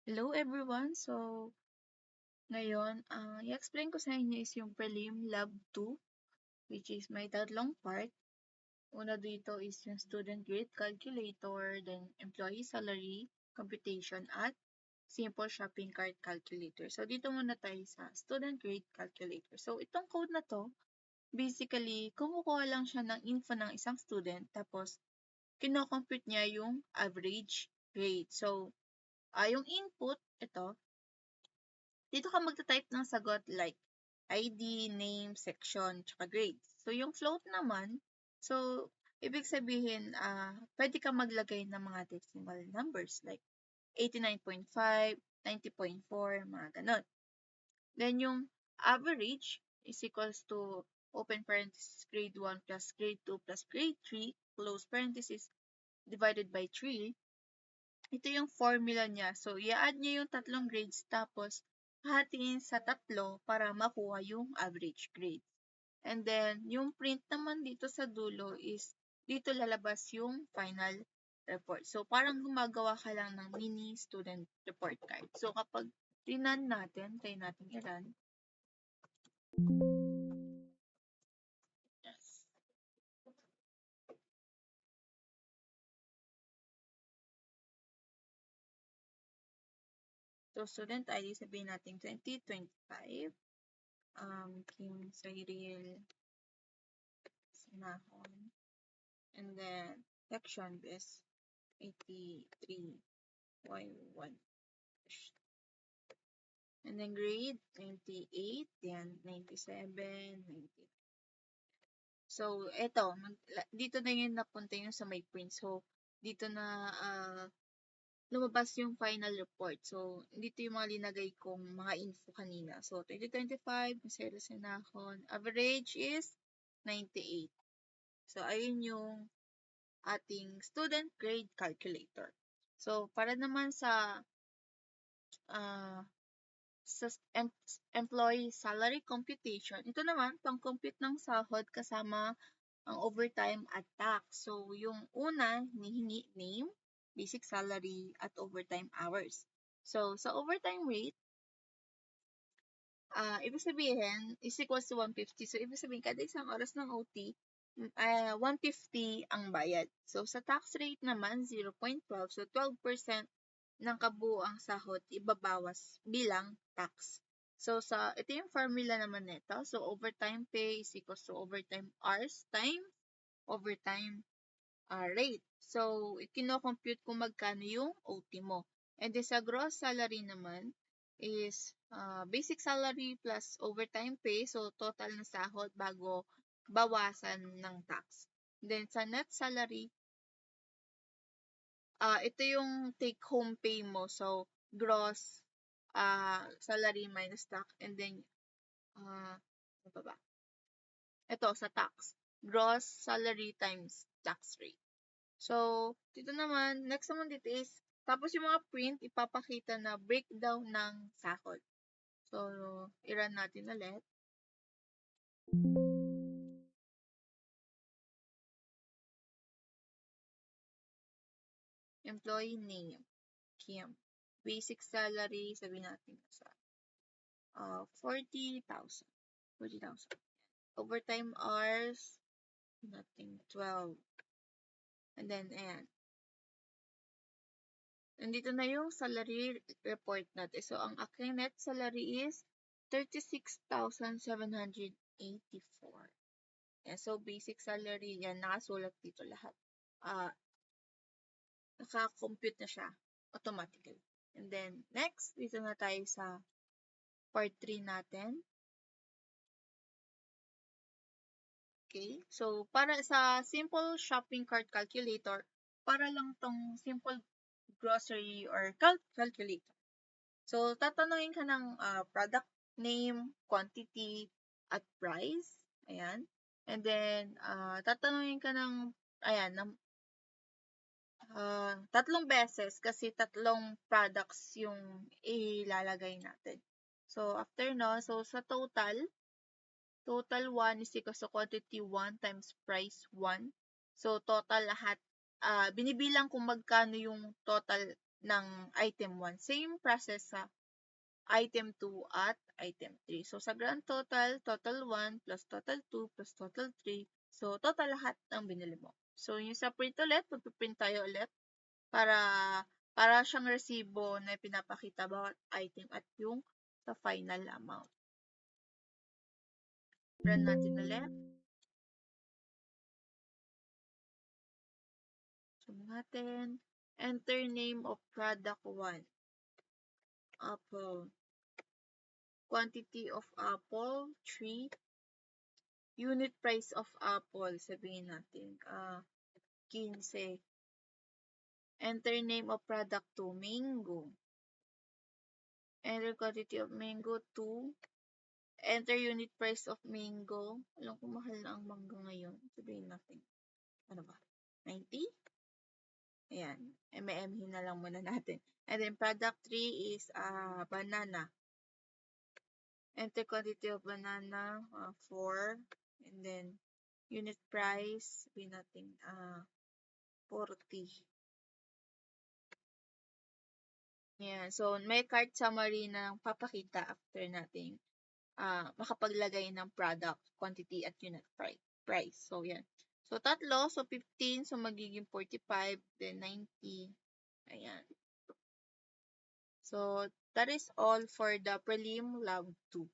Hello everyone! So, ngayon, ang i-explain ko sa inyo is yung Prelim Lab 2, which is may tatlong part. Una dito is yung student grade calculator, then employee salary computation, at simple shopping cart calculator. So, dito muna tayo sa student grade calculator. So, itong code na to, basically, kumukuha lang siya ng info ng isang student, tapos kinocompute niya yung average grade. So, yung input, ito, dito ka magta-type ng sagot like ID, name, section, tsaka grade. So, yung float naman, so, ibig sabihin, pwede ka maglagay ng mga decimal numbers like 89.5, 90.4, mga ganun. Then, yung average is equals to open parenthesis grade 1 plus grade 2 plus grade 3, close parenthesis, divided by 3. Ito yung formula niya. So, i-add niyo yung tatlong grades tapos hatiin sa tatlo para makuha yung average grade. And then, yung print naman dito sa dulo is dito lalabas yung final report. So, parang gumagawa ka lang ng mini student report card. So, kapag rinan natin, try natin i-run. Yes. So, student ID, sabihin natin 2025. Kim Cyril Sinahon. And then, section is 83Y1. And then grade, 98, then 97, 90. So, eto, dito na yun napunta yung sa may print. So, dito na lumabas yung final report. So, dito yung mga linagay kong mga info kanina. So, 2025, Marcelo Senahon, average is 98. So, ayun yung ating student grade calculator. So, para naman sa uh, sa employee salary computation, ito naman, pang-compute ng sahod kasama ang overtime at tax. So, yung una, hinihingi name, basic salary, at overtime hours. So, sa overtime rate, ibig sabihin, is equals to 150. So, ibig sabihin, kada isang oras ng OT, 150 ang bayad. So, sa tax rate naman, 0.12. So, 12% ng kabuuang sahod ibabawas bilang tax. So, ito yung formula naman nito. So, overtime pay is equals to overtime hours times overtime rate. So, ikino-compute kung magkano yung OT mo. And then sa gross salary naman is basic salary plus overtime pay. So, total na sahod bago bawasan ng tax. Then sa net salary, ito yung take-home pay mo. So, gross salary minus tax. And then, ano pa ba? Ito, sa tax. Gross salary times tax rate. So, dito naman, next naman dito is, tapos yung mga print, ipapakita na breakdown ng sahod. So, i-run natin ulit. Employee name, Kim. Basic salary, sabihin natin sa 40,000. 40,000. Overtime hours, nothing, 12. And then, ayan. Nandito na yung salary report natin. So, ang aking net salary is 36,784. Yeah, so, basic salary yan, nakasulat dito lahat. Naka-compute na siya automatically. And then, next, dito na tayo sa part 3 natin. Okay, so, para sa simple shopping cart calculator, para lang tong simple grocery or calculator. So, tatanungin ka ng product name, quantity, at price. Ayan. And then, tatanungin ka ng, ayan, tatlong beses kasi tatlong products yung ilalagay natin. So, after no, so sa total 1 is equals to quantity 1 times price 1. So, total lahat, binibilang kung magkano yung total ng item 1. Same process sa item 2 at item 3. So, sa grand total, total 1 plus total 2 plus total 3. So, total lahat ng binili mo. So, yung sa print ulit, magpiprint tayo ulit para siyang resibo na pinapakita bawat item at yung sa final amount. Run natin ulit. So, natin. Enter name of product 1. Apple. Quantity of apple, 3. Unit price of apple, sabihin natin, 15. Enter name of product 2, mango. Enter quantity of mango, 2. Enter unit price of mango. Alam ko mahal na ang mangga ngayon. Sabihin natin, ano ba? 90? Ayan. MM na lang muna natin. And then product 3 is banana. Enter quantity of banana, 4. And then unit price, sabihin natin, 40. Ayan. So, may cart summary na papakita after natin makapaglagay ng product, quantity, at unit price. So, yan. So, tatlo. So, 15. So, magiging 45. Then, 90. Ayan. So, that is all for the prelim lab 2.